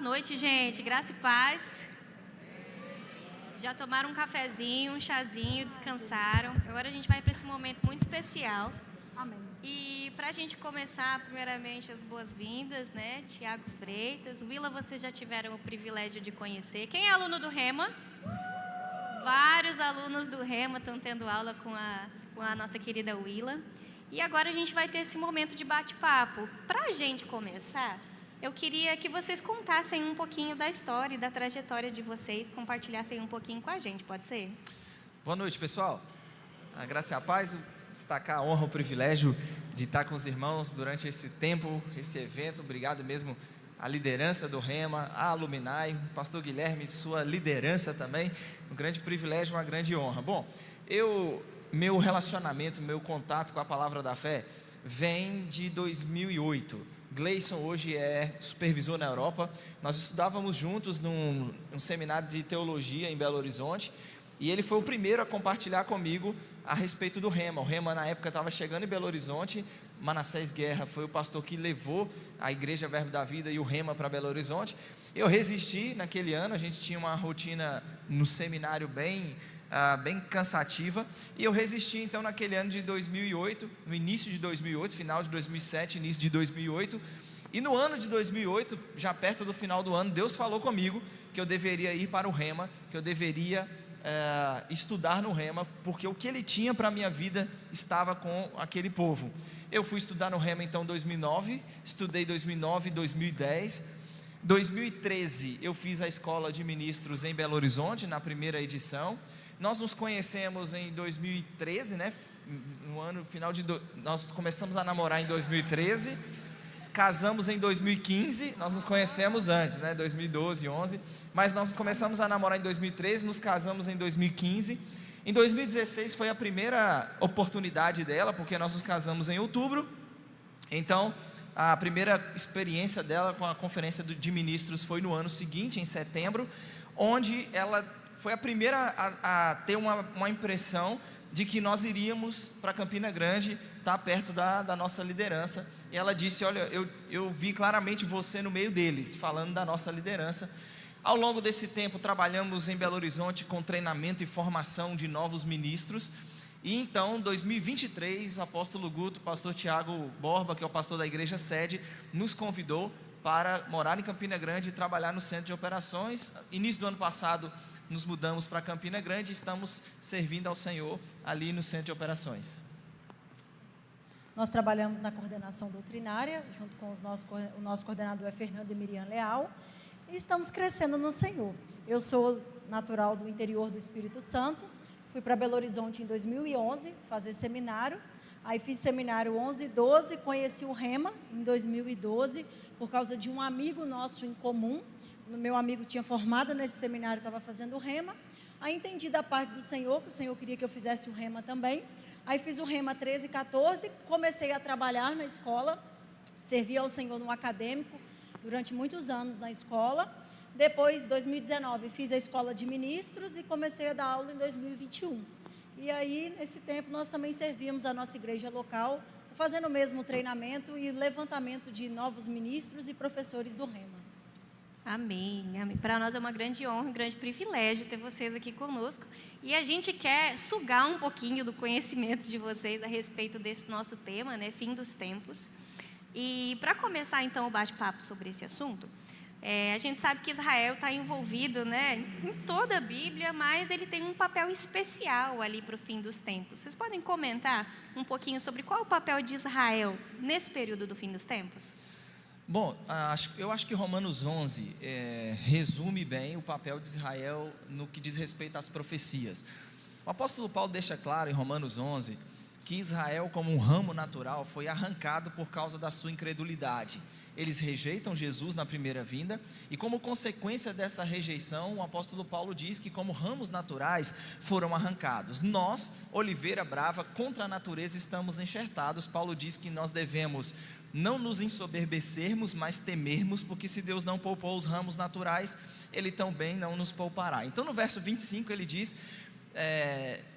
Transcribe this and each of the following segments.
Boa noite, gente. Graça e paz. Já tomaram um cafezinho, um chazinho, descansaram. Agora a gente vai para esse momento muito especial. Amém. E para a gente começar, primeiramente, as boas-vindas, né? Tiago Freitas. Willa, vocês já tiveram o privilégio de conhecer. Quem é aluno do Rema? Vários alunos do Rema estão tendo aula com a nossa querida Willa. E agora a gente vai ter esse momento de bate-papo. Para a gente começar, eu queria que vocês contassem um pouquinho da história e da trajetória de vocês, compartilhassem um pouquinho com a gente, pode ser? Boa noite, pessoal. A graça e a paz, destacar a honra, o privilégio de estar com os irmãos durante esse tempo, esse evento. Obrigado mesmo à liderança do Rema, à Luminai, o pastor Guilherme, sua liderança também. Um grande privilégio, uma grande honra. Bom, meu relacionamento, meu contato com a palavra da fé vem de 2008. Gleison hoje é supervisor na Europa. Nós estudávamos juntos num seminário de teologia em Belo Horizonte, e ele foi o primeiro a compartilhar comigo a respeito do Rema. O Rema na época estava chegando em Belo Horizonte. Manassés Guerra foi o pastor que levou a Igreja Verbo da Vida e o Rema para Belo Horizonte. Eu resisti naquele ano, a gente tinha uma rotina no seminário bem cansativa, e eu resisti então naquele ano de 2008, no início de 2008, final de 2007, início de 2008, e no ano de 2008, já perto do final do ano, Deus falou comigo que eu deveria ir para o Rema, que eu deveria estudar no Rema, porque o que Ele tinha para a minha vida estava com aquele povo. Eu fui estudar no Rema então em 2009, estudei 2009 e 2010, 2013 eu fiz a escola de ministros em Belo Horizonte, na primeira edição. Nós nos conhecemos em 2013, né? No ano final nós começamos a namorar em 2013, casamos em 2015. Nós nos conhecemos antes, né? 2012, 11, mas nós começamos a namorar em 2013, nos casamos em 2015. Em 2016 foi a primeira oportunidade dela, porque nós nos casamos em outubro. Então, a primeira experiência dela com a conferência de ministros foi no ano seguinte, em setembro, onde ela foi a primeira a ter uma impressão de que nós iríamos para Campina Grande, estar perto da nossa liderança. E ela disse: olha, eu vi claramente você no meio deles, falando da nossa liderança. Ao longo desse tempo trabalhamos em Belo Horizonte com treinamento e formação de novos ministros. E então, em 2023, o apóstolo Guto, o pastor Tiago Borba, que é o pastor da igreja sede, nos convidou para morar em Campina Grande e trabalhar no centro de operações. Início do ano passado nos mudamos para Campina Grande e estamos servindo ao Senhor ali no centro de operações. Nós trabalhamos na coordenação doutrinária, junto com o nosso coordenador é Fernando e Miriam Leal, e estamos crescendo no Senhor. Eu sou natural do interior do Espírito Santo, fui para Belo Horizonte em 2011 fazer seminário, aí fiz seminário 11 e 12, conheci o Rema em 2012, por causa de um amigo nosso em comum. O meu amigo tinha formado nesse seminário, estava fazendo o Rema. Aí entendi da parte do Senhor, que o Senhor queria que eu fizesse o Rema também. Aí fiz o Rema 13 e 14, comecei a trabalhar na escola, servi ao Senhor no acadêmico, durante muitos anos na escola. Depois, em 2019, fiz a escola de ministros e comecei a dar aula em 2021. E aí, nesse tempo, nós também servíamos a nossa igreja local, fazendo o mesmo treinamento e levantamento de novos ministros e professores do Rema. Amém, amém. Para nós é uma grande honra, um grande privilégio ter vocês aqui conosco. E a gente quer sugar um pouquinho do conhecimento de vocês a respeito desse nosso tema, né? Fim dos tempos. E para começar então o bate-papo sobre esse assunto, a gente sabe que Israel está envolvido, né, em toda a Bíblia, mas ele tem um papel especial ali para o fim dos tempos. Vocês podem comentar um pouquinho sobre qual é o papel de Israel nesse período do fim dos tempos? Bom, eu acho que Romanos 11 resume bem o papel de Israel no que diz respeito às profecias. O apóstolo Paulo deixa claro em Romanos 11 que Israel, como um ramo natural, foi arrancado por causa da sua incredulidade. Eles rejeitam Jesus na primeira vinda, e como consequência dessa rejeição, o apóstolo Paulo diz que como ramos naturais foram arrancados. Nós, oliveira brava, contra a natureza estamos enxertados. Paulo diz que nós devemos não nos ensoberbecermos, mas temermos, porque se Deus não poupou os ramos naturais, Ele também não nos poupará. Então no verso 25 ele diz: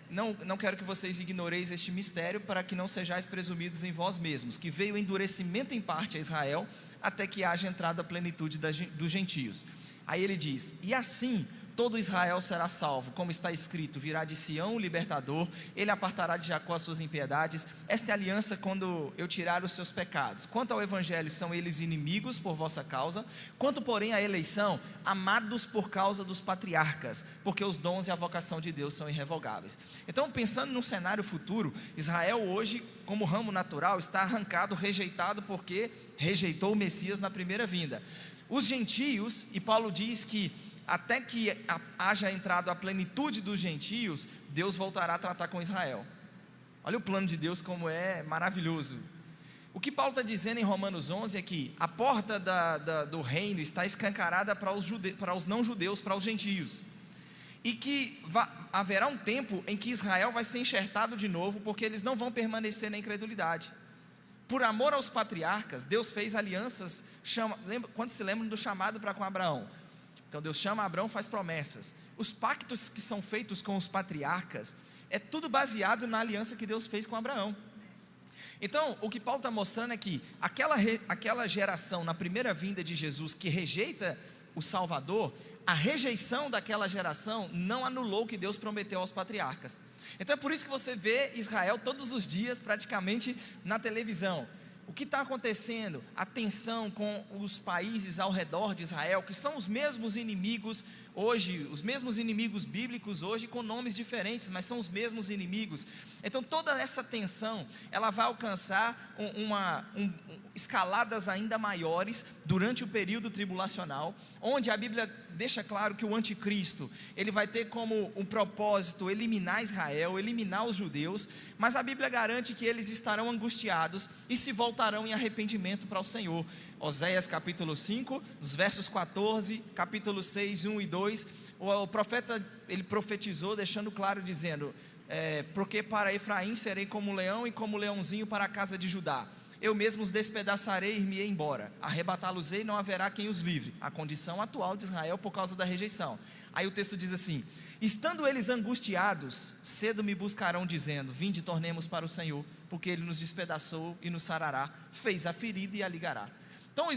não quero que vocês ignoreis este mistério, para que não sejais presumidos em vós mesmos, que veio endurecimento em parte a Israel, até que haja entrado a plenitude dos gentios. Aí ele diz: e assim todo Israel será salvo, como está escrito: virá de Sião o libertador, ele apartará de Jacó as suas impiedades. Esta é a aliança quando eu tirar os seus pecados. Quanto ao evangelho, são eles inimigos por vossa causa, quanto porém à eleição, amados por causa dos patriarcas, porque os dons e a vocação de Deus são irrevogáveis. Então, pensando num cenário futuro, Israel hoje, como ramo natural, está arrancado, rejeitado, porque rejeitou o Messias na primeira vinda. Os gentios, e Paulo diz que até que haja entrado a plenitude dos gentios, Deus voltará a tratar com Israel. Olha o plano de Deus como é maravilhoso. O que Paulo está dizendo em Romanos 11 é que a porta do reino está escancarada para os não-judeus, para os gentios, e que haverá um tempo em que Israel vai ser enxertado de novo, porque eles não vão permanecer na incredulidade. Por amor aos patriarcas, Deus fez alianças. Quando se lembram do chamado para com Abraão? Então Deus chama Abraão, faz promessas. Os pactos que são feitos com os patriarcas, é tudo baseado na aliança que Deus fez com Abraão. Então o que Paulo está mostrando é que aquela geração na primeira vinda de Jesus que rejeita o Salvador, a rejeição daquela geração não anulou o que Deus prometeu aos patriarcas. Então é por isso que você vê Israel todos os dias praticamente na televisão. O que está acontecendo? A tensão com os países ao redor de Israel, que são os mesmos inimigos hoje, os mesmos inimigos bíblicos hoje, com nomes diferentes, mas são os mesmos inimigos. Então toda essa tensão, ela vai alcançar escaladas ainda maiores durante o período tribulacional, onde a Bíblia deixa claro que o anticristo, ele vai ter como um propósito eliminar Israel, eliminar os judeus, mas a Bíblia garante que eles estarão angustiados e se voltarão em arrependimento para o Senhor. Oséias capítulo 5, os versos 14, capítulo 6, 1 e 2, o profeta, ele profetizou deixando claro, dizendo, porque para Efraim serei como um leão e como um leãozinho para a casa de Judá. Eu mesmo os despedaçarei e me embora, arrebatá-los-ei e não haverá quem os livre. A condição atual de Israel por causa da rejeição. Aí o texto diz assim: estando eles angustiados, cedo me buscarão dizendo, vinde tornemos para o Senhor, porque ele nos despedaçou e nos sarará, fez a ferida e a ligará. Então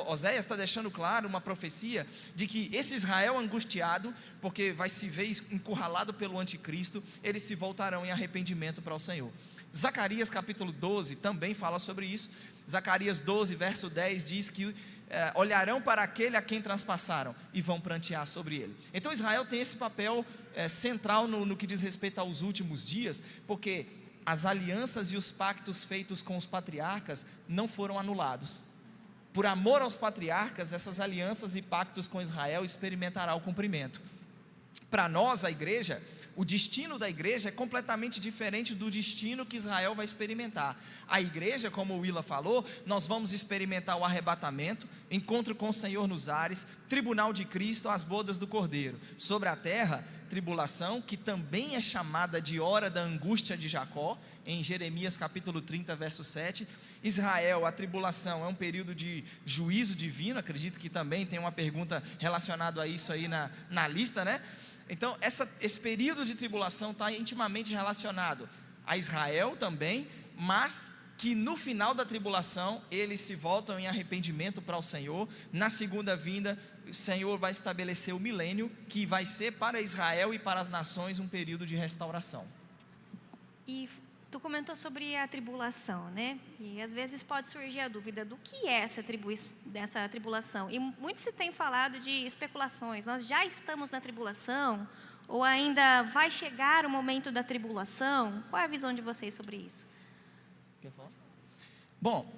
Oséias está deixando claro uma profecia de que esse Israel angustiado, porque vai se ver encurralado pelo anticristo, eles se voltarão em arrependimento para o Senhor. Zacarias capítulo 12 também fala sobre isso. Zacarias 12 verso 10 diz que olharão para aquele a quem transpassaram e vão prantear sobre ele. Então Israel tem esse papel central no que diz respeito aos últimos dias, porque as alianças e os pactos feitos com os patriarcas não foram anulados. Por amor aos patriarcas, essas alianças e pactos com Israel experimentará o cumprimento. Para nós, a igreja, o destino da igreja é completamente diferente do destino que Israel vai experimentar. A igreja, como o Willa falou, nós vamos experimentar o arrebatamento, encontro com o Senhor nos ares, tribunal de Cristo, as bodas do Cordeiro. Sobre a terra, tribulação, que também é chamada de hora da angústia de Jacó, em Jeremias capítulo 30, verso 7. Israel, a tribulação é um período de juízo divino. Acredito que também tem uma pergunta relacionada a isso aí na lista, né? Então esse período de tribulação está intimamente relacionado a Israel também, mas que no final da tribulação eles se voltam em arrependimento para o Senhor. Na segunda vinda, o Senhor vai estabelecer o milênio, que vai ser para Israel e para as nações um período de restauração. E tu comentou sobre a tribulação, né? E às vezes pode surgir a dúvida do que é essa tribulação. E muito se tem falado de especulações. Nós já estamos na tribulação? Ou ainda vai chegar o momento da tribulação? Qual é a visão de vocês sobre isso? Quer falar? Bom,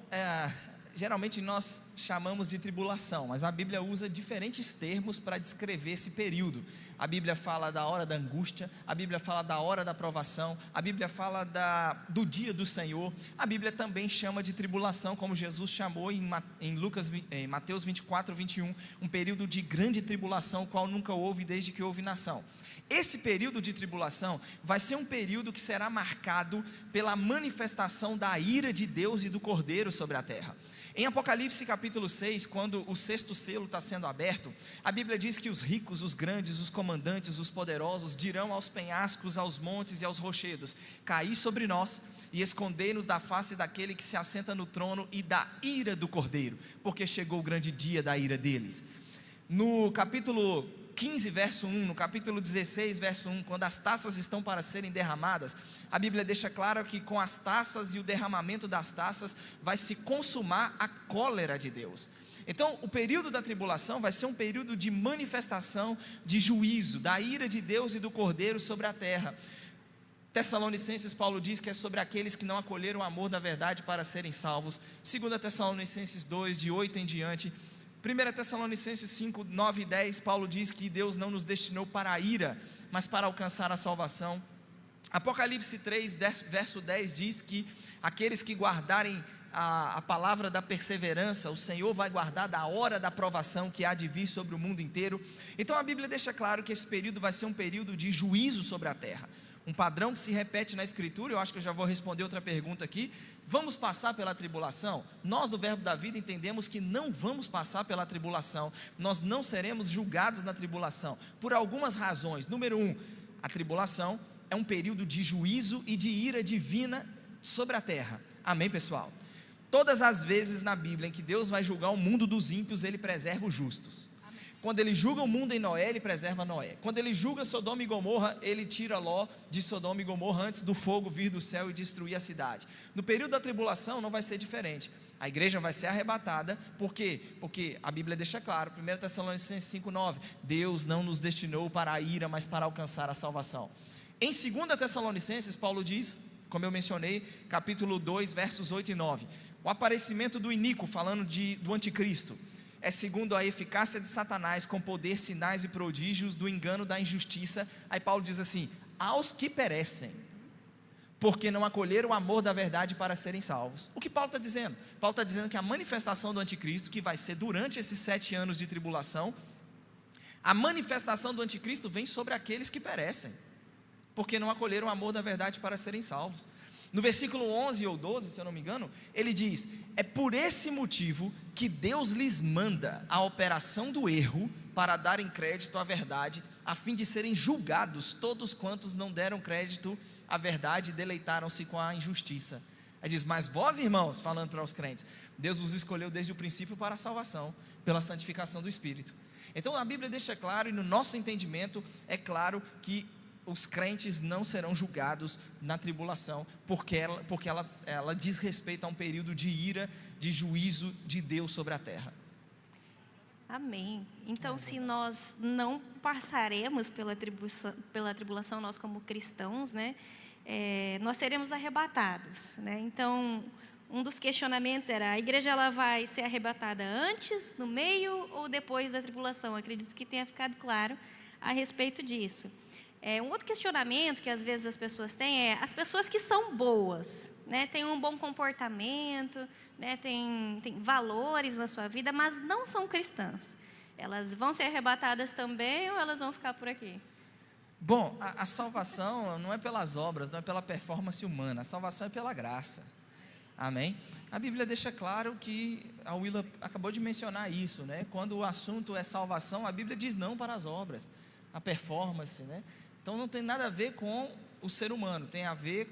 geralmente nós chamamos de tribulação, mas a Bíblia usa diferentes termos para descrever esse período. A Bíblia fala da hora da angústia, a Bíblia fala da hora da provação, a Bíblia fala do dia do Senhor. A Bíblia também chama de tribulação, como Jesus chamou em Mateus 24, 21, um período de grande tribulação, qual nunca houve desde que houve nação. Esse período de tribulação vai ser um período que será marcado pela manifestação da ira de Deus e do Cordeiro sobre a terra. Em Apocalipse capítulo 6, quando o sexto selo está sendo aberto, a Bíblia diz que os ricos, os grandes, os comandantes, os poderosos dirão aos penhascos, aos montes e aos rochedos: caí sobre nós e escondei-nos da face daquele que se assenta no trono e da ira do Cordeiro, porque chegou o grande dia da ira deles. No capítulo 15, verso 1, no capítulo 16, verso 1, quando as taças estão para serem derramadas, a Bíblia deixa claro que com as taças e o derramamento das taças vai se consumar a cólera de Deus. Então, o período da tribulação vai ser um período de manifestação, de juízo, da ira de Deus e do Cordeiro sobre a terra. Tessalonicenses, Paulo diz que é sobre aqueles que não acolheram o amor da verdade para serem salvos. 2 Tessalonicenses 2, de 8 em diante. 1 Tessalonicenses 5, 9 e 10, Paulo diz que Deus não nos destinou para a ira, mas para alcançar a salvação. Apocalipse 3, verso 10 diz que aqueles que guardarem a palavra da perseverança, o Senhor vai guardar da hora da provação que há de vir sobre o mundo inteiro. Então a Bíblia deixa claro que esse período vai ser um período de juízo sobre a terra. Um padrão que se repete na Escritura. Eu acho que eu já vou responder outra pergunta aqui. Vamos passar pela tribulação? Nós do Verbo da Vida entendemos que não vamos passar pela tribulação. Nós não seremos julgados na tribulação, por algumas razões. Número 1, a tribulação é um período de juízo e de ira divina sobre a terra. Amém, pessoal? Todas as vezes na Bíblia em que Deus vai julgar o mundo dos ímpios, Ele preserva os justos. Quando Ele julga o mundo em Noé, Ele preserva Noé. Quando Ele julga Sodoma e Gomorra, Ele tira Ló de Sodoma e Gomorra antes do fogo vir do céu e destruir a cidade. No período da tribulação não vai ser diferente. A igreja vai ser arrebatada. Por quê? Porque a Bíblia deixa claro, 1 Tessalonicenses 5,9, Deus não nos destinou para a ira, mas para alcançar a salvação. Em 2 Tessalonicenses, Paulo diz, como eu mencionei, capítulo 2, versos 8 e 9, o aparecimento do iníquo, falando do anticristo, é segundo a eficácia de Satanás, com poder, sinais e prodígios, do engano, da injustiça. Aí Paulo diz assim: aos que perecem, porque não acolheram o amor da verdade para serem salvos. O que Paulo está dizendo? Paulo está dizendo que a manifestação do anticristo, que vai ser durante esses 7 anos de tribulação, a manifestação do anticristo vem sobre aqueles que perecem, porque não acolheram o amor da verdade para serem salvos. No versículo 11 ou 12, se eu não me engano, ele diz: é por esse motivo que Deus lhes manda a operação do erro, para darem crédito à verdade, a fim de serem julgados todos quantos não deram crédito à verdade e deleitaram-se com a injustiça. Aí diz: mas vós, irmãos, falando para os crentes, Deus vos escolheu desde o princípio para a salvação, pela santificação do Espírito. Então a Bíblia deixa claro, e no nosso entendimento é claro, que os crentes não serão julgados na tribulação, porque ela diz respeito a um período de ira, de juízo de Deus sobre a terra. Amém. Então, se nós não passaremos pela tribulação, nós como cristãos, né, nós seremos arrebatados, né? Então, um dos questionamentos era: a igreja ela vai ser arrebatada antes, no meio ou depois da tribulação? Acredito que tenha ficado claro a respeito disso. Um outro questionamento que às vezes as pessoas têm é: as pessoas que são boas, né, têm um bom comportamento, né, têm valores na sua vida, mas não são cristãs, elas vão ser arrebatadas também ou elas vão ficar por aqui? Bom, a salvação não é pelas obras, não é pela performance humana, a salvação é pela graça. Amém? A Bíblia deixa claro que, a Willa acabou de mencionar isso, né? Quando o assunto é salvação, a Bíblia diz não para as obras, a performance, né? Então não tem nada a ver com o ser humano, tem a ver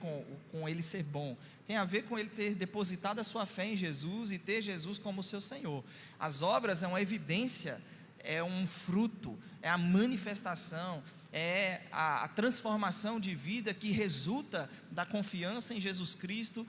com ele ser bom, tem a ver com ele ter depositado a sua fé em Jesus e ter Jesus como seu Senhor. As obras é uma evidência, é um fruto, é a manifestação, é a transformação de vida que resulta da confiança em Jesus Cristo,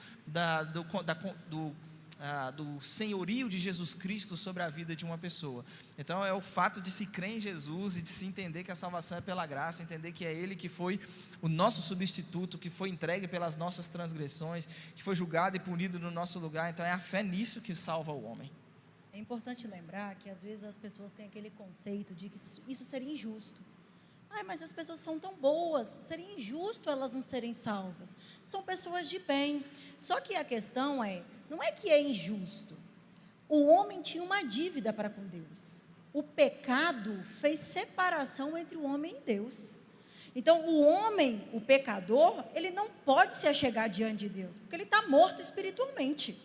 do senhorio de Jesus Cristo sobre a vida de uma pessoa. Então é o fato de se crer em Jesus e de se entender que a salvação é pela graça, entender que é Ele que foi o nosso substituto, que foi entregue pelas nossas transgressões, que foi julgado e punido no nosso lugar. Então é a fé nisso que salva o homem. É importante lembrar que às vezes as pessoas têm aquele conceito de que isso seria injusto. Mas as pessoas são tão boas, seria injusto elas não serem salvas. São pessoas de bem. Só que a questão não é que é injusto. O homem tinha uma dívida para com Deus. O pecado fez separação entre o homem e Deus. Então, o homem, o pecador, ele não pode se achegar diante de Deus, porque ele está morto espiritualmente.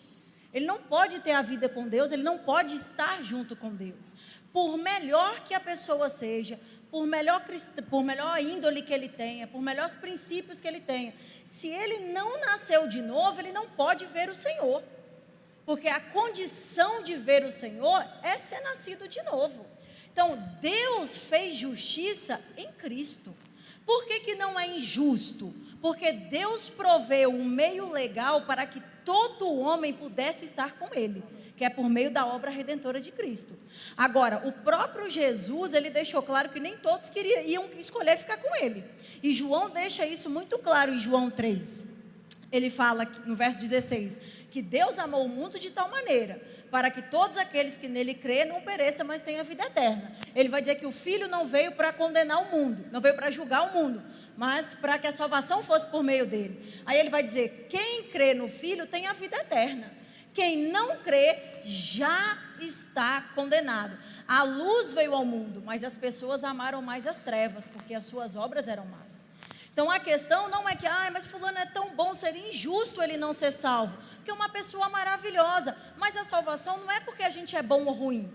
Ele não pode ter a vida com Deus, ele não pode estar junto com Deus. Por melhor que a pessoa seja, por melhor índole que ele tenha, por melhores princípios que ele tenha, se ele não nasceu de novo, ele não pode ver o Senhor. Porque a condição de ver o Senhor é ser nascido de novo. Então, Deus fez justiça em Cristo. Por que não é injusto? Porque Deus proveu um meio legal para que todo homem pudesse estar com Ele, que é por meio da obra redentora de Cristo. Agora, o próprio Jesus, ele deixou claro que nem todos iam escolher ficar com Ele. E João deixa isso muito claro em João 3. Ele fala no verso 16, que Deus amou o mundo de tal maneira, para que todos aqueles que nele crêem não pereçam, mas tenham a vida eterna. Ele vai dizer que o Filho não veio para condenar o mundo, não veio para julgar o mundo, mas para que a salvação fosse por meio dele. Aí ele vai dizer, quem crê no Filho tem a vida eterna. Quem não crê já está condenado. A luz veio ao mundo, mas as pessoas amaram mais as trevas, porque as suas obras eram más. Então a questão não é que, mas fulano é tão bom, seria injusto ele não ser salvo, porque é uma pessoa maravilhosa. Mas a salvação não é porque a gente é bom ou ruim.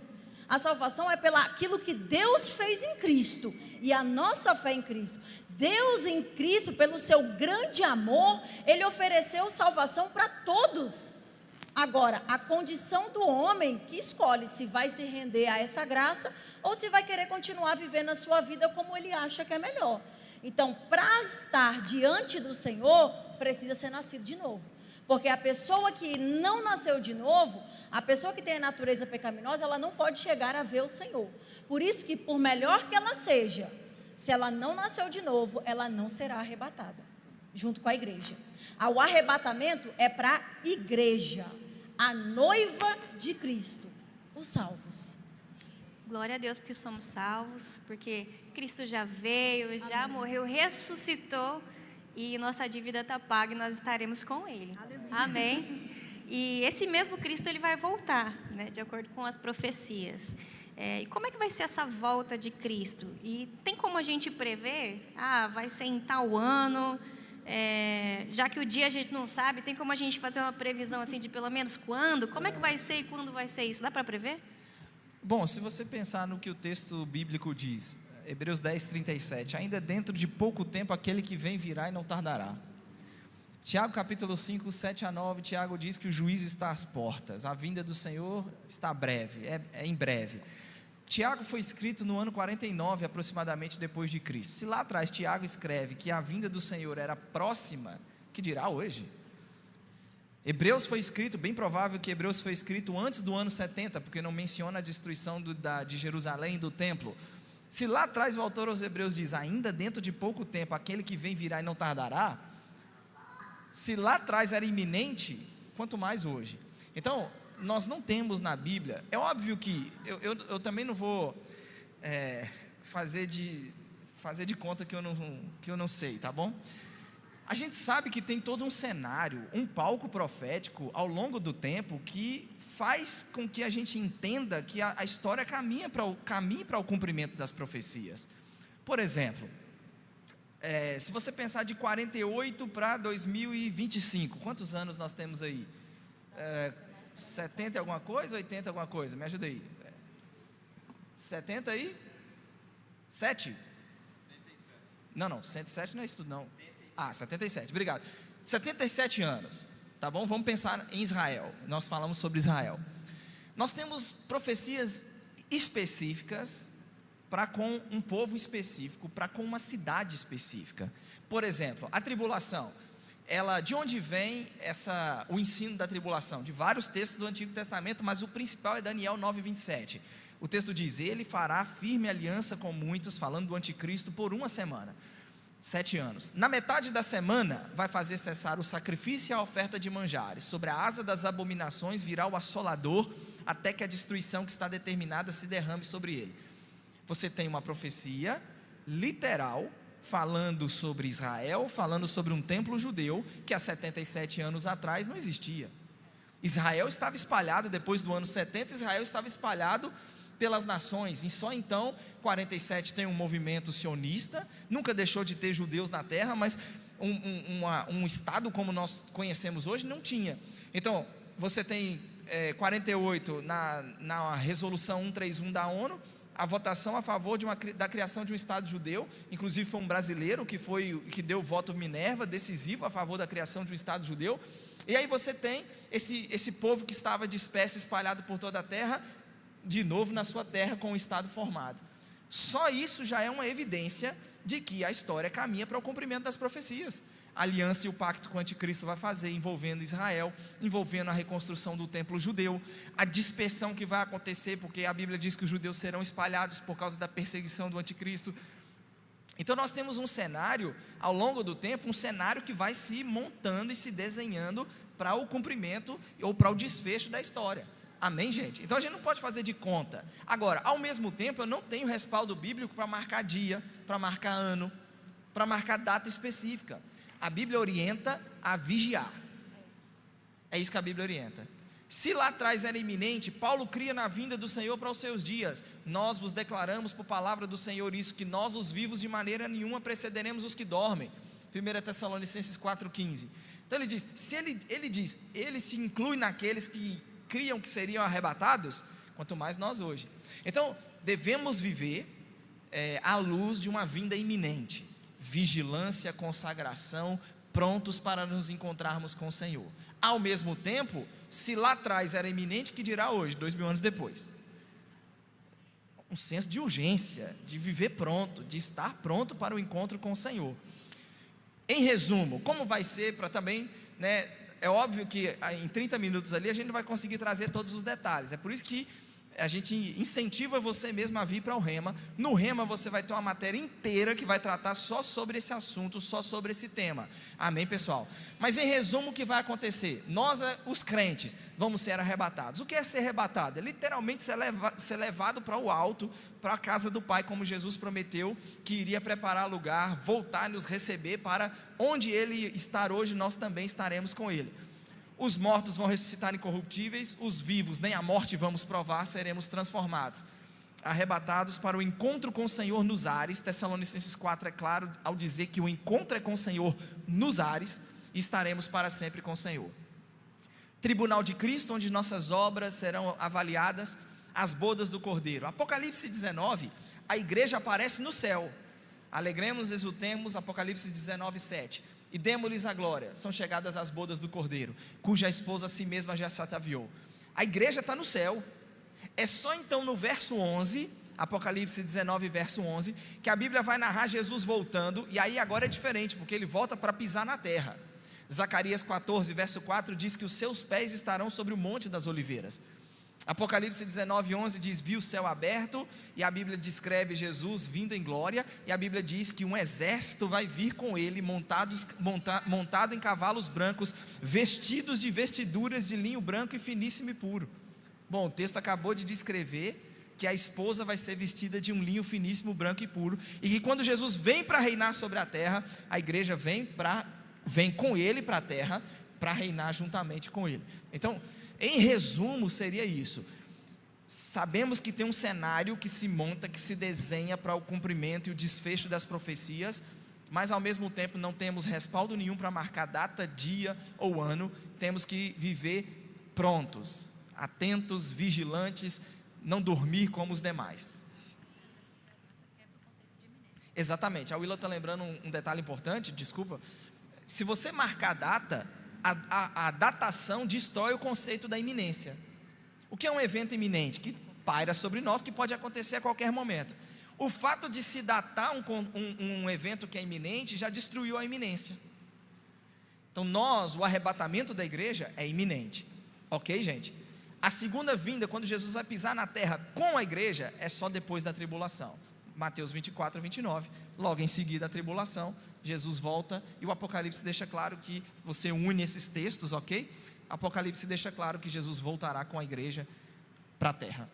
A salvação é pelo aquilo que Deus fez em Cristo e a nossa fé em Cristo. Deus em Cristo, pelo seu grande amor, Ele ofereceu salvação para todos. Agora, a condição do homem que escolhe se vai se render a essa graça ou se vai querer continuar vivendo a sua vida como ele acha que é melhor. Então, para estar diante do Senhor, precisa ser nascido de novo. Porque a pessoa que não nasceu de novo, a pessoa que tem a natureza pecaminosa, ela não pode chegar a ver o Senhor. Por isso que, por melhor que ela seja, se ela não nasceu de novo, ela não será arrebatada, junto com a igreja. O arrebatamento é para a igreja, a noiva de Cristo, os salvos. Glória a Deus porque somos salvos, porque Cristo já veio, já Amém. Morreu, ressuscitou e nossa dívida está paga e nós estaremos com Ele. Aleluia. Amém? E esse mesmo Cristo, Ele vai voltar, né, de acordo com as profecias. E como é que vai ser essa volta de Cristo? E tem como a gente prever? Vai ser em tal ano, já que o dia a gente não sabe, tem como a gente fazer uma previsão assim de pelo menos quando? Como é que vai ser e quando vai ser isso? Dá para prever? Bom, se você pensar no que o texto bíblico diz, Hebreus 10, 37, ainda dentro de pouco tempo aquele que vem virá e não tardará. Tiago capítulo 5, 7 a 9, Tiago diz que o juízo está às portas, a vinda do Senhor está breve, é em breve. Tiago foi escrito no ano 49 aproximadamente depois de Cristo. Se lá atrás Tiago escreve que a vinda do Senhor era próxima, que dirá hoje? Hebreus foi escrito, bem provável que Hebreus foi escrito antes do ano 70, porque não menciona a destruição de Jerusalém e do templo. Se lá atrás o autor aos Hebreus diz, ainda dentro de pouco tempo, aquele que vem virá e não tardará, se lá atrás era iminente, quanto mais hoje. Então, nós não temos na Bíblia, é óbvio que, eu também não vou fazer de conta que eu não sei, tá bom? A gente sabe que tem todo um cenário, um palco profético ao longo do tempo que faz com que a gente entenda que a história caminhe para o cumprimento das profecias. Por exemplo, se você pensar de 48 para 2025, quantos anos nós temos aí? 70 alguma coisa, 80 alguma coisa? Me ajuda aí. 70 aí? 7? Não, 107 não é isso tudo não. 77, obrigado. 77 anos, tá bom? Vamos pensar em Israel. Nós falamos sobre Israel. Nós temos profecias específicas para com um povo específico, para com uma cidade específica. Por exemplo, a tribulação. De onde vem o ensino da tribulação? De vários textos do Antigo Testamento, mas o principal é Daniel 9:27. O texto diz, ele fará firme aliança com muitos, falando do anticristo, por 1 semana. 7 anos. Na metade da semana vai fazer cessar o sacrifício e a oferta de manjares. Sobre a asa das abominações virá o assolador, até que a destruição que está determinada se derrame sobre ele. Você tem uma profecia literal falando sobre Israel, falando sobre um templo judeu que há 77 anos atrás não existia. Israel estava espalhado, depois do ano 70, Israel estava espalhado pelas nações, e só então, 47, tem um movimento sionista, nunca deixou de ter judeus na terra, mas um Estado como nós conhecemos hoje não tinha. Então, você tem 48 na resolução 131 da ONU, a votação a favor da criação de um Estado judeu, inclusive foi um brasileiro que deu o voto Minerva, decisivo a favor da criação de um Estado judeu. E aí você tem esse povo que estava disperso, espalhado por toda a terra, de novo na sua terra com o Estado formado. Só isso já é uma evidência de que a história caminha para o cumprimento das profecias. A aliança e o pacto com o anticristo vai fazer, envolvendo Israel, envolvendo a reconstrução do templo judeu, a dispersão que vai acontecer, porque a Bíblia diz que os judeus serão espalhados por causa da perseguição do anticristo. Então nós temos um cenário, ao longo do tempo, um cenário que vai se montando e se desenhando para o cumprimento ou para o desfecho da história. Amém, gente? Então a gente não pode fazer de conta. Agora, ao mesmo tempo, eu não tenho respaldo bíblico para marcar dia, para marcar ano, para marcar data específica. A Bíblia orienta a vigiar. É isso que a Bíblia orienta. Se lá atrás era iminente, Paulo cria na vinda do Senhor para os seus dias. Nós vos declaramos por palavra do Senhor isso, que nós os vivos de maneira nenhuma precederemos os que dormem. 1 Tessalonicenses 4,15. Então ele diz, se ele se inclui naqueles que criam que seriam arrebatados, quanto mais nós hoje. Então devemos viver à luz de uma vinda iminente. Vigilância, consagração, prontos para nos encontrarmos com o Senhor. Ao mesmo tempo, se lá atrás era iminente, que dirá hoje, 2000 anos depois? Um senso de urgência, de viver pronto, de estar pronto para o encontro com o Senhor. Em resumo, como vai ser para também, é óbvio que em 30 minutos ali a gente não vai conseguir trazer todos os detalhes, é por isso que a gente incentiva você mesmo a vir para o Rema. No Rema você vai ter uma matéria inteira que vai tratar só sobre esse assunto, só sobre esse tema. Amém, pessoal? Mas em resumo, o que vai acontecer? Nós, os crentes, vamos ser arrebatados. O que é ser arrebatado? É literalmente ser levado para o alto, para a casa do Pai, como Jesus prometeu, que iria preparar lugar, voltar e nos receber para onde Ele estar hoje, nós também estaremos com Ele. Os mortos vão ressuscitar incorruptíveis, os vivos, nem a morte vamos provar, seremos transformados, arrebatados para o encontro com o Senhor nos ares. Tessalonicenses 4 é claro ao dizer que o encontro é com o Senhor nos ares, e estaremos para sempre com o Senhor. Tribunal de Cristo, onde nossas obras serão avaliadas, as bodas do Cordeiro. Apocalipse 19, a igreja aparece no céu. Alegremos, exultemos, Apocalipse 19, 7. E demos-lhes a glória, são chegadas as bodas do Cordeiro, cuja esposa a si mesma já se ataviou. A igreja está no céu. É só então no verso 11, Apocalipse 19, verso 11, que a Bíblia vai narrar Jesus voltando, e aí agora é diferente, porque ele volta para pisar na terra. Zacarias 14, verso 4 diz que os seus pés estarão sobre o monte das oliveiras. Apocalipse 19, 11 diz, viu o céu aberto, e a Bíblia descreve Jesus vindo em glória, e a Bíblia diz que um exército vai vir com ele, montado em cavalos brancos, vestidos de vestiduras de linho branco e finíssimo e puro. Bom, o texto acabou de descrever que a esposa vai ser vestida de um linho finíssimo, branco e puro, e que quando Jesus vem para reinar sobre a terra, a igreja vem com ele para a terra, para reinar juntamente com ele. Então, em resumo, seria isso. Sabemos que tem um cenário que se monta, que se desenha para o cumprimento e o desfecho das profecias, mas ao mesmo tempo não temos respaldo nenhum para marcar data, dia ou ano. Temos que viver prontos, atentos, vigilantes, não dormir como os demais. Exatamente, a Willa está lembrando um detalhe importante, desculpa. Se você marcar a data, a datação destrói o conceito da iminência. O que é um evento iminente? Que paira sobre nós, que pode acontecer a qualquer momento. O fato de se datar um evento que é iminente, já destruiu a iminência. Então o arrebatamento da igreja é iminente. Ok, gente? A segunda vinda, quando Jesus vai pisar na terra com a igreja, é só depois da tribulação. Mateus 24, 29, logo em seguida a tribulação, Jesus volta, e o Apocalipse deixa claro que você une esses textos, ok? Apocalipse deixa claro que Jesus voltará com a igreja para a terra.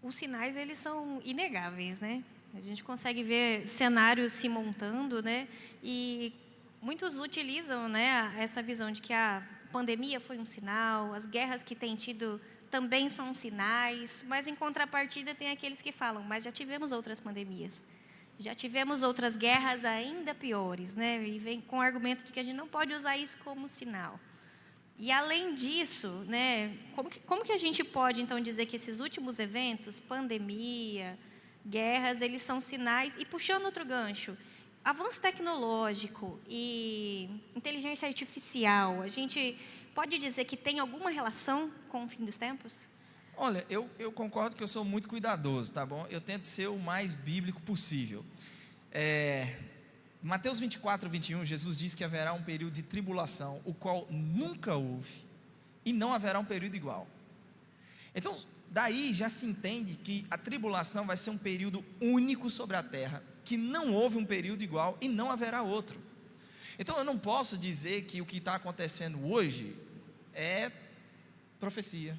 Os sinais, eles são inegáveis, né? A gente consegue ver cenários se montando, né? E muitos utilizam, né, essa visão de que a pandemia foi um sinal, as guerras que tem tido também são sinais, mas em contrapartida tem aqueles que falam, mas já tivemos outras pandemias, já tivemos outras guerras ainda piores, né? E vem com o argumento de que a gente não pode usar isso como sinal. E além disso, né, como que a gente pode então dizer que esses últimos eventos, pandemia, guerras, eles são sinais? E puxando outro gancho, avanço tecnológico e inteligência artificial, a gente pode dizer que tem alguma relação com o fim dos tempos? Olha, eu concordo que eu sou muito cuidadoso, tá bom? Eu tento ser o mais bíblico possível. Mateus 24, 21, Jesus diz que haverá um período de tribulação, o qual nunca houve, e não haverá um período igual. Então, daí já se entende que a tribulação vai ser um período único sobre a terra, que não houve um período igual e não haverá outro. Então, eu não posso dizer que o que está acontecendo hoje é profecia.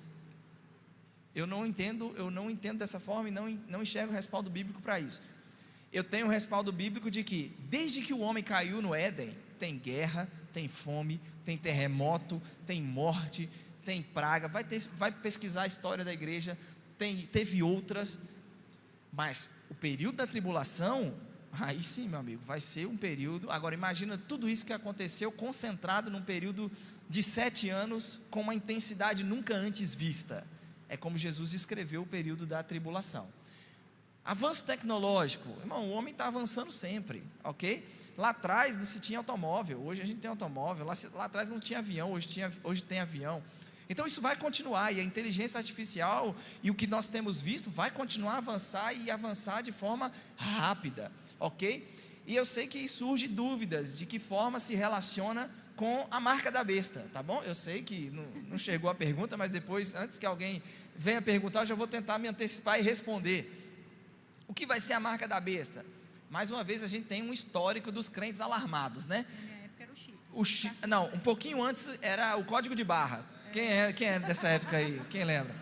Eu não entendo dessa forma e não enxergo respaldo bíblico para isso. Eu tenho um respaldo bíblico de que, desde que o homem caiu no Éden, tem guerra, tem fome, tem terremoto, tem morte, tem praga. Vai pesquisar a história da igreja, teve outras, mas o período da tribulação, aí sim, meu amigo, vai ser um período. Agora imagina tudo isso que aconteceu concentrado num período de 7 anos, com uma intensidade nunca antes vista. É como Jesus descreveu o período da tribulação. Avanço tecnológico, irmão, o homem está avançando sempre, ok? Lá atrás não se tinha automóvel, hoje a gente tem automóvel. Lá atrás não tinha avião, hoje tem avião. Então isso vai continuar, e a inteligência artificial e o que nós temos visto vai continuar a avançar, e avançar de forma rápida, ok? E eu sei que surgem dúvidas de que forma se relaciona com a marca da besta, tá bom? Eu sei que não chegou a pergunta, mas depois, antes que alguém venha perguntar, eu já vou tentar me antecipar e responder. O que vai ser a marca da besta? Mais uma vez a gente tem um histórico dos crentes alarmados, né? Na minha época era o chip. Não, um pouquinho antes era o código de barra. Quem é dessa época aí? Quem lembra?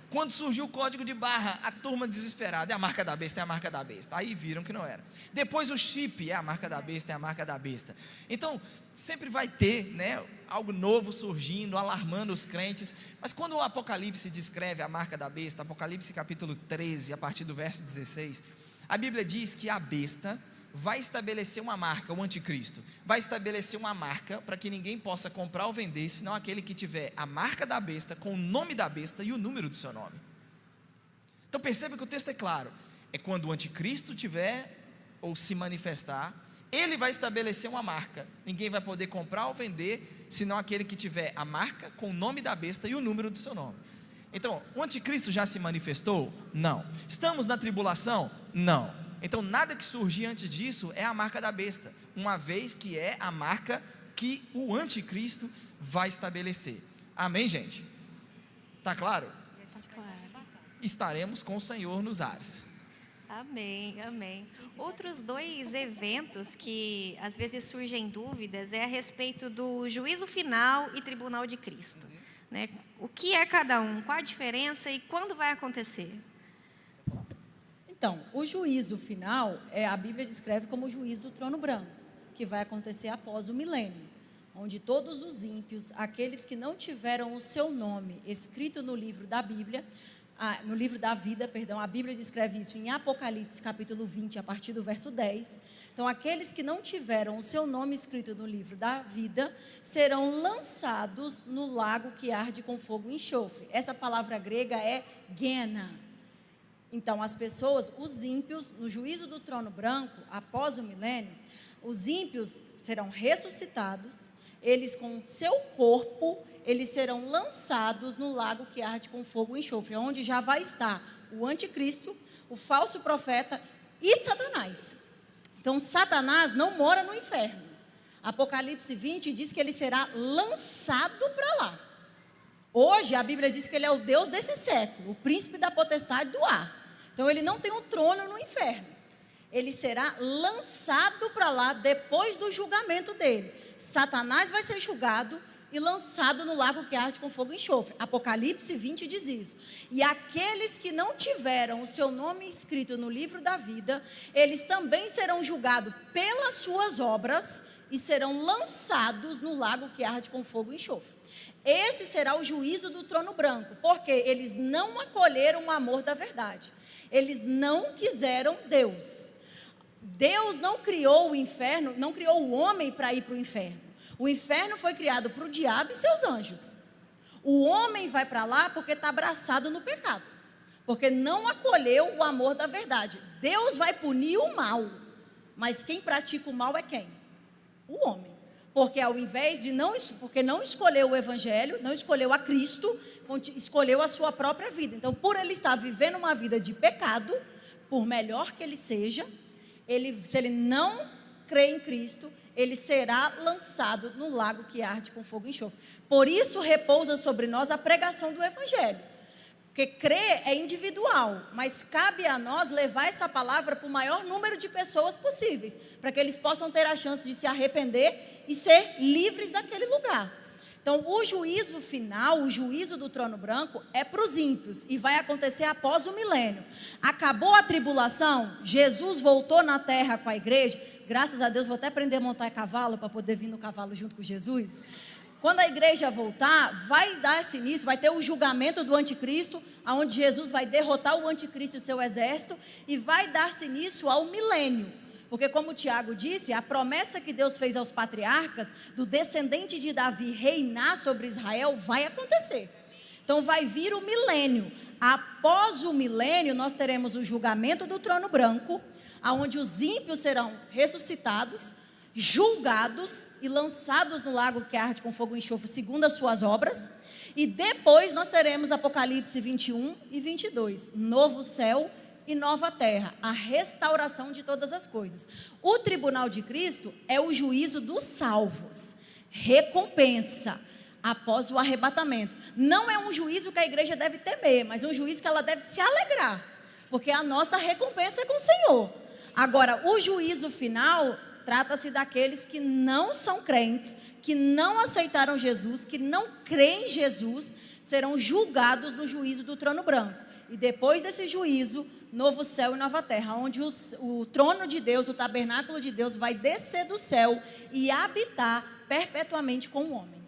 Quando surgiu o código de barra, a turma desesperada, é a marca da besta, é a marca da besta. Aí viram que não era. Depois o chip, é a marca da besta, é a marca da besta. Então, sempre vai ter, né, algo novo surgindo, alarmando os crentes. Mas quando o Apocalipse descreve a marca da besta, Apocalipse capítulo 13, a partir do verso 16, a Bíblia diz que a besta vai estabelecer uma marca, o anticristo, vai estabelecer uma marca para que ninguém possa comprar ou vender, senão aquele que tiver a marca da besta, com o nome da besta e o número do seu nome. Então perceba que o texto é claro, é quando o anticristo tiver ou se manifestar, ele vai estabelecer uma marca, ninguém vai poder comprar ou vender, senão aquele que tiver a marca com o nome da besta e o número do seu nome. Então, o anticristo já se manifestou? Não. Estamos na tribulação? Não. Então nada que surgir antes disso é a marca da besta, uma vez que é a marca que o anticristo vai estabelecer. Amém, gente? Está claro? Claro. Estaremos com o Senhor nos ares. Amém, amém. Outros 2 eventos que às vezes surgem dúvidas é a respeito do juízo final e tribunal de Cristo, né? O que é cada um? Qual a diferença e quando vai acontecer? Então, o juízo final, a Bíblia descreve como o juízo do trono branco, que vai acontecer após o milênio, onde todos os ímpios, aqueles que não tiveram o seu nome escrito no livro da Bíblia, no livro da vida, perdão, a Bíblia descreve isso em Apocalipse capítulo 20, a partir do verso 10. Então, aqueles que não tiveram o seu nome escrito no livro da vida, serão lançados no lago que arde com fogo e enxofre. Essa palavra grega é gena. Então, as pessoas, os ímpios, no juízo do trono branco, após o milênio, os ímpios serão ressuscitados, eles com seu corpo, eles serão lançados no lago que arde com fogo e enxofre, onde já vai estar o anticristo, o falso profeta e Satanás. Então, Satanás não mora no inferno. Apocalipse 20 diz que ele será lançado para lá. Hoje, a Bíblia diz que ele é o Deus desse século, o príncipe da potestade do ar. Então, ele não tem um trono no inferno. Ele será lançado para lá depois do julgamento dele. Satanás vai ser julgado e lançado no lago que arde com fogo e enxofre. Apocalipse 20 diz isso. E aqueles que não tiveram o seu nome escrito no livro da vida, eles também serão julgados pelas suas obras e serão lançados no lago que arde com fogo e enxofre. Esse será o juízo do trono branco, porque eles não acolheram o amor da verdade. Eles não quiseram Deus. Deus não criou o inferno, não criou o homem para ir para o inferno. O inferno foi criado para o diabo e seus anjos. O homem vai para lá porque está abraçado no pecado, porque não acolheu o amor da verdade. Deus vai punir o mal, mas quem pratica o mal é quem? O homem. Porque ao invés de porque não escolheu o evangelho, não escolheu a Cristo, escolheu a sua própria vida. Então, por ele estar vivendo uma vida de pecado, por melhor que ele seja, se ele não crê em Cristo, ele será lançado no lago que arde com fogo e enxofre. Por isso repousa sobre nós a pregação do evangelho. Porque crer é individual, mas cabe a nós levar essa palavra para o maior número de pessoas possíveis, para que eles possam ter a chance de se arrepender e ser livres daquele lugar. Então, o juízo final, o juízo do trono branco, é para os ímpios e vai acontecer após o milênio. Acabou a tribulação, Jesus voltou na terra com a igreja. Graças a Deus, vou até aprender a montar cavalo para poder vir no cavalo junto com Jesus. Quando a igreja voltar, vai dar-se início, vai ter o julgamento do anticristo, onde Jesus vai derrotar o anticristo e o seu exército, e vai dar-se início ao milênio. Porque como o Tiago disse, a promessa que Deus fez aos patriarcas, do descendente de Davi reinar sobre Israel, vai acontecer. Então vai vir o milênio. Após o milênio, nós teremos o julgamento do trono branco, onde os ímpios serão ressuscitados, julgados e lançados no lago que arde com fogo e enxofre, segundo as suas obras. E depois nós teremos Apocalipse 21 e 22, novo céu e nova terra, a restauração de todas as coisas. O tribunal de Cristo é o juízo dos salvos, recompensa após o arrebatamento. Não é um juízo que a igreja deve temer, mas um juízo que ela deve se alegrar, porque a nossa recompensa é com o Senhor. Agora, o juízo final trata-se daqueles que não são crentes, que não aceitaram Jesus, que não creem em Jesus, serão julgados no juízo do trono branco. E depois desse juízo, novo céu e nova terra, onde o trono de Deus, o tabernáculo de Deus vai descer do céu e habitar perpetuamente com o homem.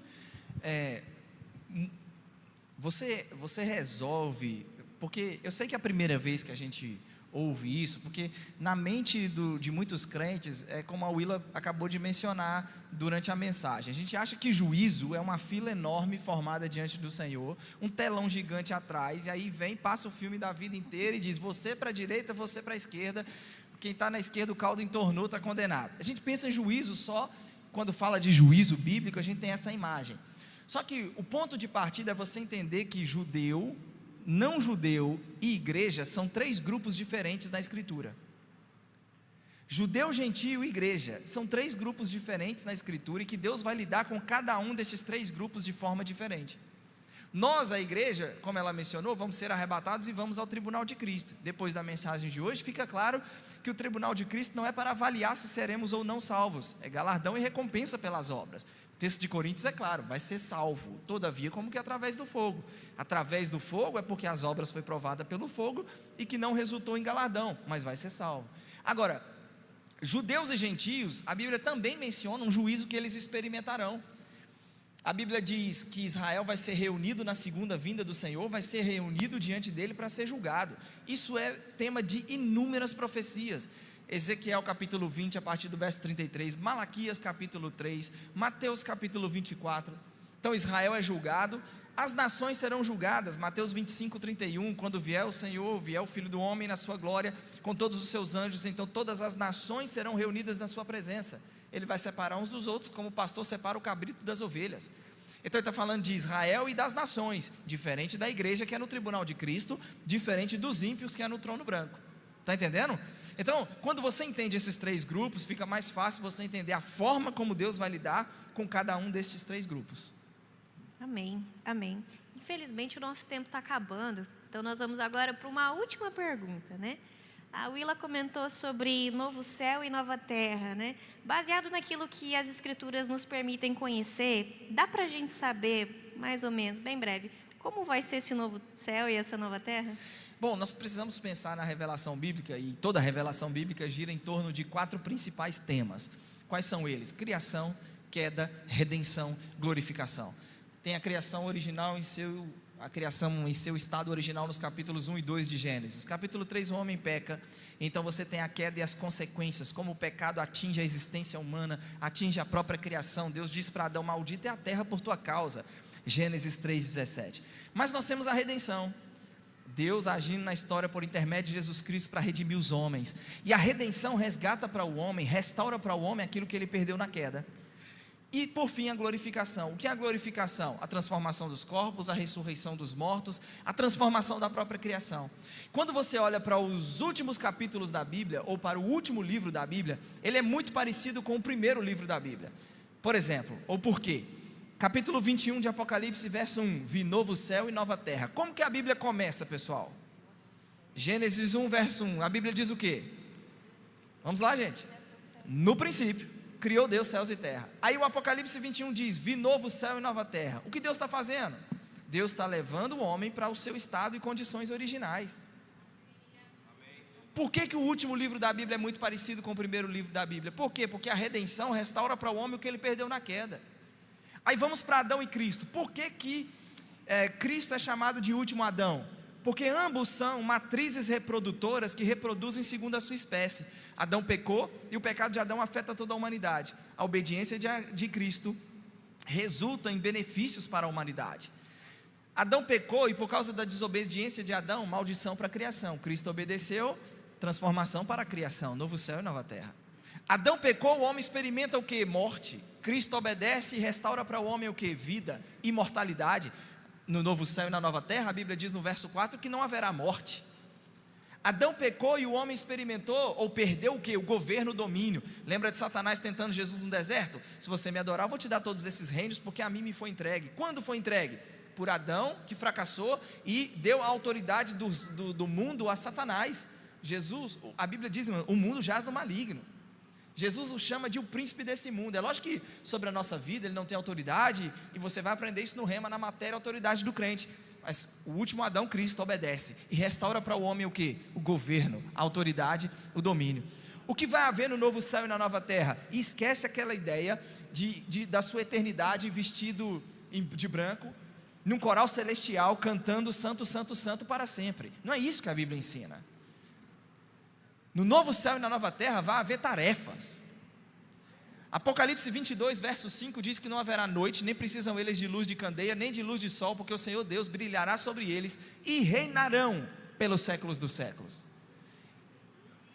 Você resolve, porque eu sei que é a primeira vez que a gente ouve isso, porque na mente de muitos crentes, é como a Willa acabou de mencionar durante a mensagem, a gente acha que juízo é uma fila enorme formada diante do Senhor, um telão gigante atrás, e aí passa o filme da vida inteira e diz, você para a direita, você para a esquerda, quem está na esquerda o caldo entornou, está condenado. A gente pensa em juízo só, quando fala de juízo bíblico, a gente tem essa imagem. Só que o ponto de partida é você entender que judeu, não judeu e igreja são três grupos diferentes na escritura. Judeu, gentio e igreja são três grupos diferentes na escritura, e que Deus vai lidar com cada um desses três grupos de forma diferente. Nós, a igreja, como ela mencionou, vamos ser arrebatados e vamos ao tribunal de Cristo. Depois da mensagem de hoje, fica claro que o tribunal de Cristo não é para avaliar se seremos ou não salvos, é galardão e recompensa pelas obras. O texto de Coríntios é claro, vai ser salvo, todavia como que através do fogo. Através do fogo é porque as obras foi provada pelo fogo e que não resultou em galardão, mas vai ser salvo. Agora, judeus e gentios, a Bíblia também menciona um juízo que eles experimentarão. A Bíblia diz que Israel vai ser reunido na segunda vinda do Senhor, vai ser reunido diante dele para ser julgado. Isso é tema de inúmeras profecias. Ezequiel capítulo 20, a partir do verso 33, Malaquias capítulo 3, Mateus capítulo 24. Então Israel é julgado, as nações serão julgadas. Mateus 25, 31, quando vier o Senhor, vier o Filho do Homem na sua glória, com todos os seus anjos, então todas as nações serão reunidas na sua presença. Ele vai separar uns dos outros, como o pastor separa o cabrito das ovelhas. Então ele está falando de Israel e das nações, diferente da igreja que é no tribunal de Cristo, diferente dos ímpios que é no trono branco. Está entendendo? Então, quando você entende esses três grupos, fica mais fácil você entender a forma como Deus vai lidar com cada um destes três grupos. Amém, amém. Infelizmente o nosso tempo está acabando, então nós vamos agora para uma última pergunta, né? A Willa comentou sobre novo céu e nova terra, né? Baseado naquilo que as escrituras nos permitem conhecer, dá para a gente saber, mais ou menos, bem breve, como vai ser esse novo céu e essa nova terra? Bom, nós precisamos pensar na revelação bíblica, e toda a revelação bíblica gira em torno de 4 principais temas. Quais são eles? Criação, queda, redenção, glorificação. tem a criação original a criação em seu estado original nos capítulos 1 e 2 de Gênesis. Capítulo 3, o homem peca, então você tem a queda e as consequências, como o pecado atinge a existência humana, atinge a própria criação. Deus diz para Adão: maldita é a terra por tua causa, Gênesis 3,17. Mas nós temos a redenção, Deus agindo na história por intermédio de Jesus Cristo para redimir os homens, e a redenção resgata para o homem, restaura para o homem aquilo que ele perdeu na queda. E por fim a glorificação. O que é a glorificação? A transformação dos corpos, a ressurreição dos mortos, a transformação da própria criação. Quando você olha para os últimos capítulos da Bíblia, ou para o último livro da Bíblia, ele é muito parecido com o primeiro livro da Bíblia. Por exemplo, ou por quê? Capítulo 21 de Apocalipse, verso 1, vi novo céu e nova terra. Como que a Bíblia começa, pessoal? Gênesis 1, verso 1, a Bíblia diz o quê? Vamos lá, gente. No princípio criou Deus céus e terra. Aí o Apocalipse 21 diz: vi novo céu e nova terra. O que Deus está fazendo? Deus está levando o homem para o seu estado e condições originais. Por que o último livro da Bíblia é muito parecido com o primeiro livro da Bíblia? Por quê? Porque a redenção restaura para o homem o que ele perdeu na queda. Aí vamos para Adão e Cristo. Por que Cristo é chamado de último Adão? Porque ambos são matrizes reprodutoras que reproduzem segundo a sua espécie. Adão pecou e o pecado de Adão afeta toda a humanidade. A obediência de Cristo resulta em benefícios para a humanidade. Adão pecou e por causa da desobediência de Adão, maldição para a criação. Cristo obedeceu, transformação para a criação, novo céu e nova terra. Adão pecou, o homem experimenta o que? Morte. Cristo obedece e restaura para o homem o que? Vida, imortalidade. No novo céu e na nova terra, a Bíblia diz no verso 4 que não haverá morte. Adão pecou e o homem experimentou ou perdeu o que? O governo, o domínio. Lembra de Satanás tentando Jesus no deserto? Se você me adorar, eu vou te dar todos esses reinos, porque a mim me foi entregue. Quando foi entregue? Por Adão, que fracassou e deu a autoridade do mundo a Satanás. Jesus, a Bíblia diz, o mundo jaz no maligno. Jesus o chama de o príncipe desse mundo. É lógico que sobre a nossa vida ele não tem autoridade, e você vai aprender isso no Rema, na matéria, a autoridade do crente. Mas o último Adão, Cristo, obedece e restaura para o homem o que? O governo, a autoridade, o domínio. O que vai haver no novo céu e na nova terra? E esquece aquela ideia da sua eternidade vestido de branco, num coral celestial, cantando santo, santo, santo para sempre. Não é isso que a Bíblia ensina. No novo céu e na nova terra vai haver tarefas. Apocalipse 22, verso 5 diz que não haverá noite, nem precisam eles de luz de candeia, nem de luz de sol, porque o Senhor Deus brilhará sobre eles e reinarão pelos séculos dos séculos.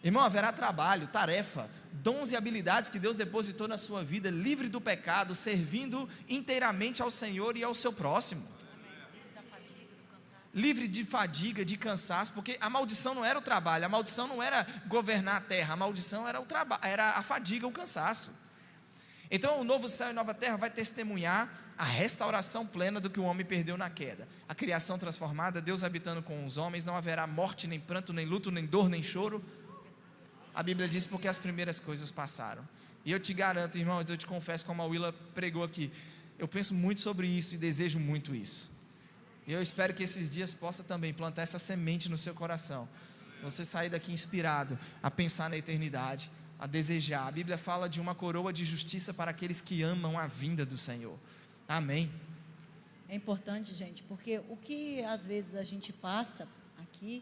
Irmão, haverá trabalho, tarefa, dons e habilidades que Deus depositou na sua vida, livre do pecado, servindo inteiramente ao Senhor e ao seu próximo. Livre de fadiga, de cansaço, porque a maldição não era o trabalho, a maldição não era governar a terra, a maldição era a fadiga, o cansaço. Então o novo céu e nova terra vai testemunhar a restauração plena do que o homem perdeu na queda. A criação transformada, Deus habitando com os homens, não haverá morte, nem pranto, nem luto, nem dor, nem choro. A Bíblia diz porque as primeiras coisas passaram. E eu te garanto, irmão, eu te confesso, como a Willa pregou aqui, eu penso muito sobre isso e desejo muito isso. E eu espero que esses dias possa também plantar essa semente no seu coração. Você sair daqui inspirado a pensar na eternidade, a desejar. A Bíblia fala de uma coroa de justiça para aqueles que amam a vinda do Senhor. Amém. É importante, gente, porque o que às vezes a gente passa aqui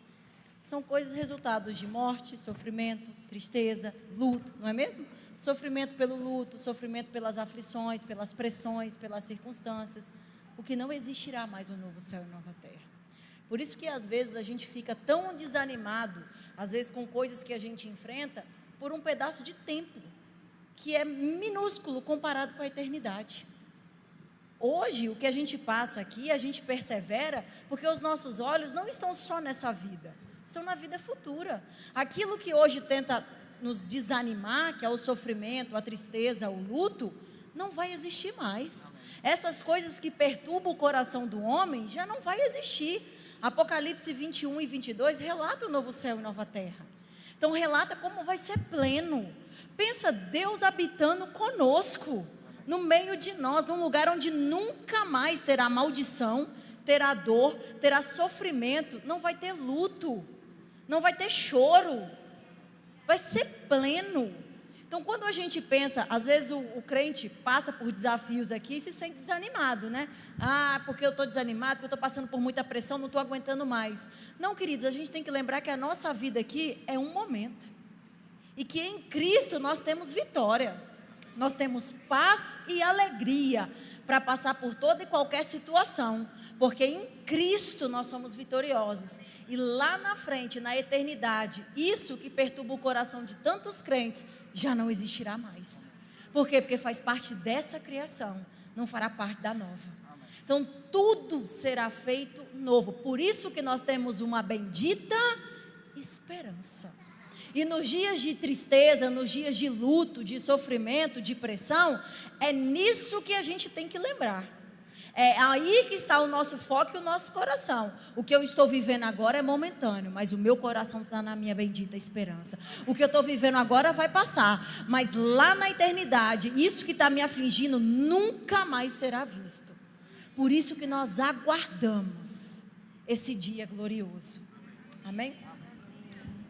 são coisas resultados de morte, sofrimento, tristeza, luto, não é mesmo? Sofrimento pelo luto, sofrimento pelas aflições, pelas pressões, pelas circunstâncias. O que não existirá mais um novo céu e nova terra. Por isso que às vezes a gente fica tão desanimado, às vezes com coisas que a gente enfrenta, por um pedaço de tempo, que é minúsculo comparado com a eternidade. Hoje, o que a gente passa aqui, a gente persevera, porque os nossos olhos não estão só nessa vida, estão na vida futura. Aquilo que hoje tenta nos desanimar, que é o sofrimento, a tristeza, o luto, não vai existir mais. Essas coisas que perturbam o coração do homem já não vai existir. Apocalipse 21 e 22 relata o novo céu e nova terra. Então relata como vai ser pleno. Pensa Deus habitando conosco, no meio de nós, num lugar onde nunca mais terá maldição, terá dor, terá sofrimento, não vai ter luto, não vai ter choro, vai ser pleno. Então, quando a gente pensa, às vezes o crente passa por desafios aqui e se sente desanimado, né? Ah, porque eu estou desanimado, porque eu estou passando por muita pressão, não estou aguentando mais. Não, queridos, a gente tem que lembrar que a nossa vida aqui é um momento. E que em Cristo nós temos vitória. Nós temos paz e alegria para passar por toda e qualquer situação. Porque em Cristo nós somos vitoriosos. E lá na frente, na eternidade, isso que perturba o coração de tantos crentes, já não existirá mais. Por quê? Porque faz parte dessa criação, não fará parte da nova. Então tudo será feito novo. Por isso que nós temos uma bendita esperança. E nos dias de tristeza, nos dias de luto, de sofrimento, de pressão, é nisso que a gente tem que lembrar. É aí que está o nosso foco e o nosso coração. O que eu estou vivendo agora é momentâneo, mas o meu coração está na minha bendita esperança. O que eu estou vivendo agora vai passar, mas lá na eternidade, isso que está me afligindo nunca mais será visto. Por isso que nós aguardamos esse dia glorioso. Amém?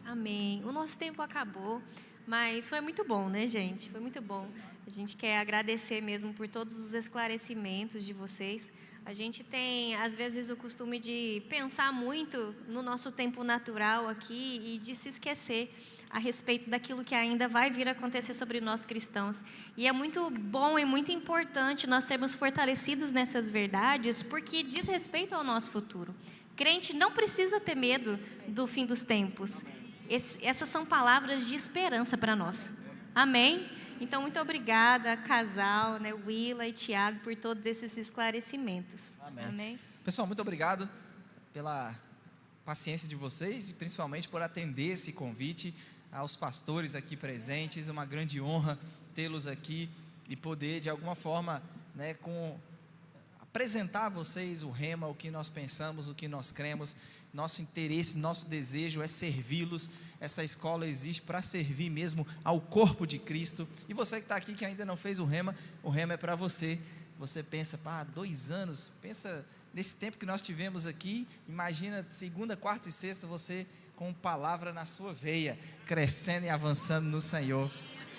Amém. O nosso tempo acabou, mas foi muito bom, né, gente? Foi muito bom. A gente quer agradecer mesmo por todos os esclarecimentos de vocês. A gente tem, às vezes, o costume de pensar muito no nosso tempo natural aqui e de se esquecer a respeito daquilo que ainda vai vir a acontecer sobre nós cristãos. E é muito bom e muito importante nós sermos fortalecidos nessas verdades, porque diz respeito ao nosso futuro. Crente não precisa ter medo do fim dos tempos. Essas são palavras de esperança para nós. Amém? Então, muito obrigada, casal, né, Willa e Tiago, por todos esses esclarecimentos. Amém. Amém? Pessoal, muito obrigado pela paciência de vocês e principalmente por atender esse convite aos pastores aqui presentes. É uma grande honra tê-los aqui e poder, de alguma forma, né, apresentar a vocês o Rema, o que nós pensamos, o que nós cremos. Nosso interesse, nosso desejo é servi-los. Essa escola existe para servir mesmo ao corpo de Cristo. E você que está aqui que ainda não fez o Rema é para você. Você pensa, 2 anos, pensa nesse tempo que nós tivemos aqui. Imagina segunda, quarta e sexta você com palavra na sua veia, crescendo e avançando no Senhor.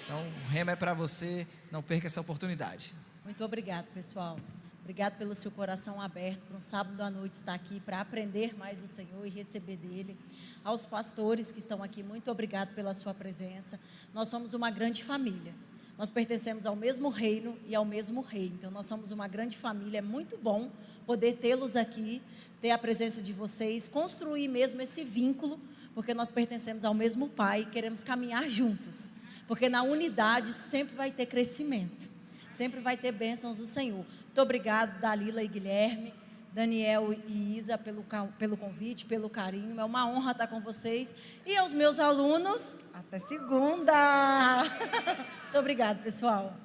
Então o Rema é para você, não perca essa oportunidade. Muito obrigado, pessoal. Obrigado pelo seu coração aberto para um sábado à noite estar aqui para aprender mais do Senhor e receber dele. Aos pastores que estão aqui, muito obrigado pela sua presença. Nós somos uma grande família. Nós pertencemos ao mesmo reino e ao mesmo rei. Então nós somos uma grande família. É muito bom poder tê-los aqui, ter a presença de vocês, construir mesmo esse vínculo, porque nós pertencemos ao mesmo Pai e queremos caminhar juntos. Porque na unidade sempre vai ter crescimento, sempre vai ter bênçãos do Senhor. Muito obrigado, Dalila e Guilherme, Daniel e Isa, pelo convite, pelo carinho. É uma honra estar com vocês. E aos meus alunos, até segunda. Muito obrigado, pessoal.